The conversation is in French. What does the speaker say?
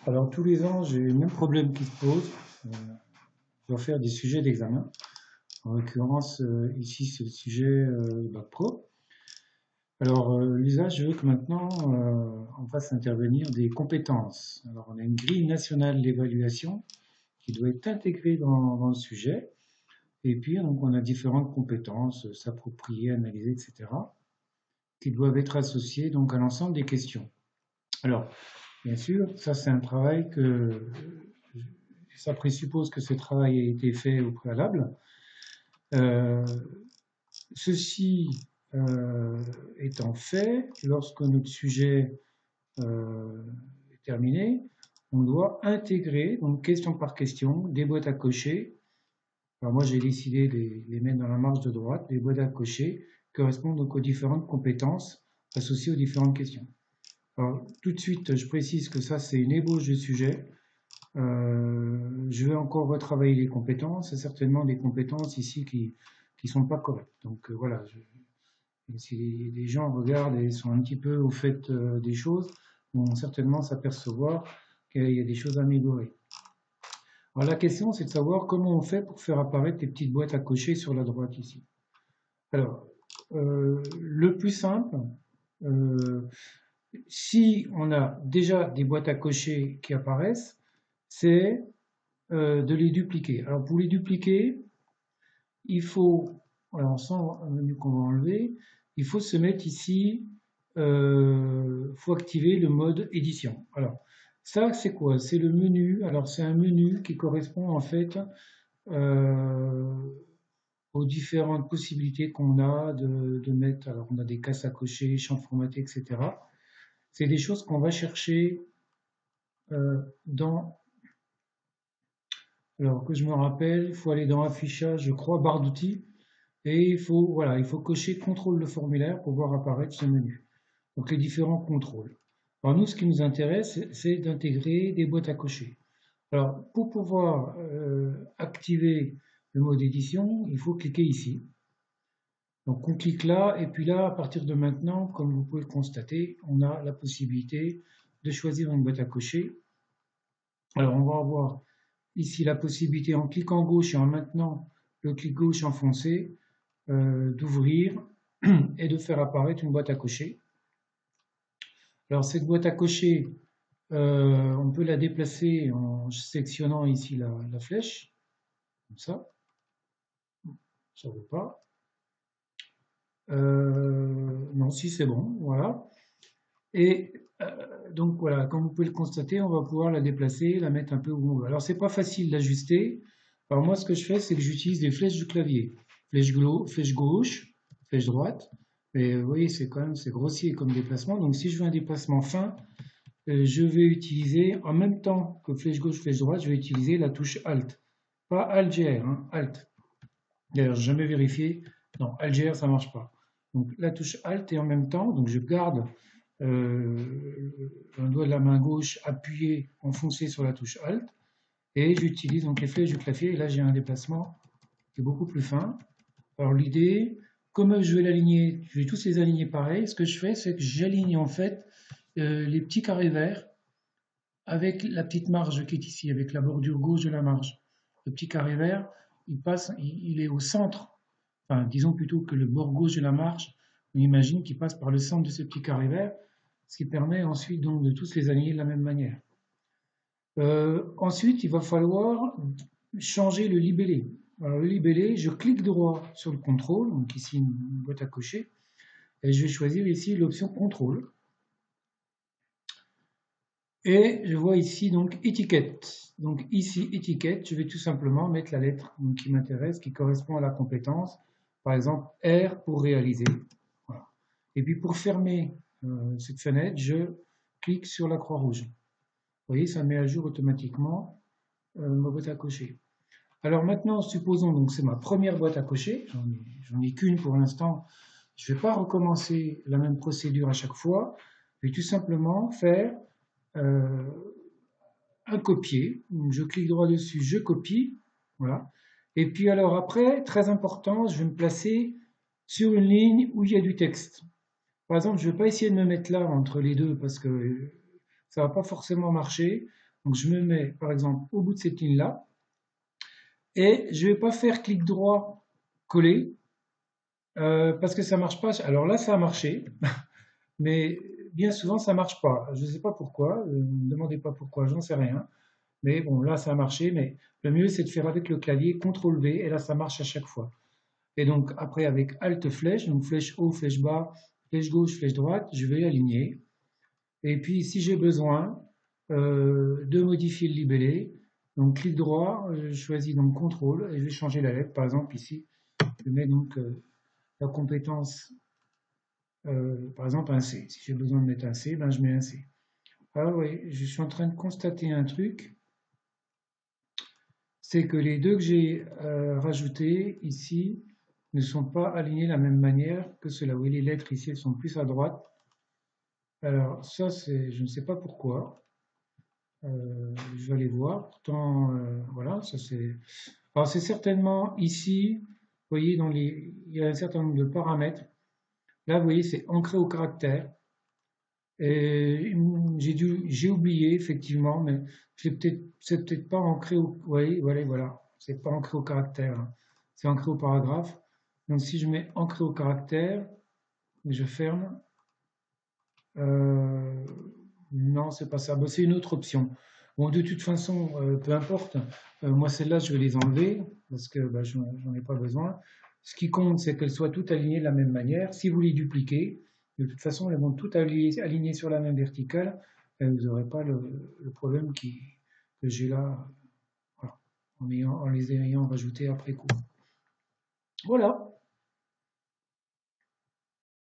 Alors, tous les ans, j'ai le même problème qui se pose. Je dois faire des sujets d'examen. En l'occurrence, ici, c'est le sujet Bac Pro. Alors, Lisa, je veux que maintenant, on fasse intervenir des compétences. Alors, on a une grille nationale d'évaluation qui doit être intégrée dans le sujet. Et puis, donc, on a différentes compétences, s'approprier, analyser, etc., qui doivent être associées donc à l'ensemble des questions. Alors, bien sûr, ça, c'est un travail que ça présuppose que ce travail a été fait au préalable. Euh, Ceci étant fait, lorsque notre sujet est terminé, on doit intégrer, donc question par question, des boîtes à cocher. Alors moi, j'ai décidé de les mettre dans la marge de droite, des boîtes à cocher correspondent donc aux différentes compétences associées aux différentes questions. Alors, tout de suite, je précise que ça, c'est une ébauche de sujet. Je vais encore retravailler les compétences, et certainement des compétences ici qui sont pas correctes. Donc voilà, si les gens regardent et sont un petit peu au fait des choses, vont certainement s'apercevoir qu'il y a des choses à améliorer. Alors la question, c'est de savoir comment on fait pour faire apparaître les petites boîtes à cocher sur la droite ici. Alors, le plus simple, euh, si on a déjà des boîtes à cocher qui apparaissent, c'est de les dupliquer. Alors pour les dupliquer, il faut, alors sans un menu qu'on va enlever, il faut se mettre ici, faut activer le mode édition. Alors ça c'est quoi? C'est le menu. Alors c'est un menu qui correspond en fait euh, aux différentes possibilités qu'on a de mettre. Alors on a des cases à cocher, champs formatés, etc. C'est des choses qu'on va chercher dans. Alors que je me rappelle, il faut aller dans affichage, je crois, barre d'outils, et il faut cocher contrôle de formulaire pour voir apparaître ce menu. Donc les différents contrôles. Alors nous, ce qui nous intéresse, c'est d'intégrer des boîtes à cocher. Alors pour pouvoir activer le mode édition, il faut cliquer ici. Donc on clique là, et puis là, à partir de maintenant, comme vous pouvez le constater, on a la possibilité de choisir une boîte à cocher. Alors on va avoir ici la possibilité en cliquant gauche et en maintenant le clic gauche enfoncé d'ouvrir et de faire apparaître une boîte à cocher. Alors cette boîte à cocher, on peut la déplacer en sélectionnant ici la flèche, comme ça ne veut pas. Non, si c'est bon, voilà. Et donc voilà, comme vous pouvez le constater, on va pouvoir la déplacer, la mettre un peu où on veut. Alors c'est pas facile d'ajuster. Alors moi ce que je fais, c'est que j'utilise les flèches du clavier. Flèche gauche, flèche droite. Mais vous voyez, c'est quand même c'est grossier comme déplacement. Donc si je veux un déplacement fin, je vais utiliser en même temps que flèche gauche, flèche droite, je vais utiliser la touche Alt. Pas Alt-GR, hein, Alt. D'ailleurs, j'ai jamais vérifié. Non, Alt-GR, ça marche pas. Donc la touche Alt et en même temps, donc je garde un doigt de la main gauche appuyé, enfoncé sur la touche Alt, et j'utilise donc les flèches du clavier, et là j'ai un déplacement qui est beaucoup plus fin. Alors l'idée, comme je vais l'aligner, je vais tous les aligner pareil, ce que je fais, c'est que j'aligne en fait les petits carrés verts avec la petite marge qui est ici, avec la bordure gauche de la marge. Le petit carré vert, il est au centre, enfin disons plutôt que le bord gauche de la marge, on imagine qu'il passe par le centre de ce petit carré vert, ce qui permet ensuite donc de tous les aligner de la même manière. Ensuite, il va falloir changer le libellé. Alors le libellé, je clique droit sur le contrôle, donc ici une boîte à cocher, et je vais choisir ici l'option contrôle. Et je vois ici donc étiquette. Donc ici étiquette, je vais tout simplement mettre la lettre qui m'intéresse, qui correspond à la compétence. Par exemple R pour réaliser. Voilà. Et puis pour fermer cette fenêtre, je clique sur la croix rouge. Vous voyez, ça met à jour automatiquement ma boîte à cocher. Alors maintenant, supposons, donc c'est ma première boîte à cocher, j'en ai qu'une pour l'instant, je ne vais pas recommencer la même procédure à chaque fois, je vais tout simplement faire un copier, donc je clique droit dessus, je copie, voilà, et puis alors après, très important, je vais me placer sur une ligne où il y a du texte. Par exemple, je ne vais pas essayer de me mettre là entre les deux parce que ça ne va pas forcément marcher. Donc je me mets par exemple au bout de cette ligne-là et je ne vais pas faire clic droit coller parce que ça ne marche pas. Alors là, ça a marché, mais bien souvent ça ne marche pas. Je ne sais pas pourquoi, ne me demandez pas pourquoi, j'en sais rien. Mais bon, là ça a marché, mais le mieux c'est de faire avec le clavier CTRL V et là ça marche à chaque fois. Et donc après avec Alt flèche, donc flèche haut, flèche bas, flèche gauche, flèche droite, je vais aligner. Et puis si j'ai besoin de modifier le libellé, donc clic droit, je choisis donc CTRL et je vais changer la lettre. Par exemple ici, je mets donc la compétence, par exemple un C. Si j'ai besoin de mettre un C, ben je mets un C. Alors oui, je suis en train de constater un truc, c'est que les deux que j'ai rajoutés ici ne sont pas alignés de la même manière que ceux-là. Vous voyez, les lettres ici, elles sont plus à droite. Alors ça, je ne sais pas pourquoi. Je vais aller voir. Pourtant, voilà, ça c'est. Alors c'est certainement ici, vous voyez, il y a un certain nombre de paramètres. Là, vous voyez, c'est ancré au caractère. Et j'ai oublié effectivement, mais c'est peut-être pas ancré au, oui, voilà, c'est pas ancré au caractère, hein. C'est ancré au paragraphe. Donc si je mets ancré au caractère, je ferme. Euh, non, c'est pas ça. Bon, c'est une autre option. Bon, de toute façon, peu importe. Moi, celles-là, je vais les enlever parce que bah, j'en ai pas besoin. Ce qui compte, c'est qu'elles soient toutes alignées de la même manière. Si vous les dupliquez, de toute façon, elles vont toutes alignées sur la même verticale. Et vous n'aurez pas le problème que j'ai là, voilà, en les ayant rajoutés après coup. Voilà.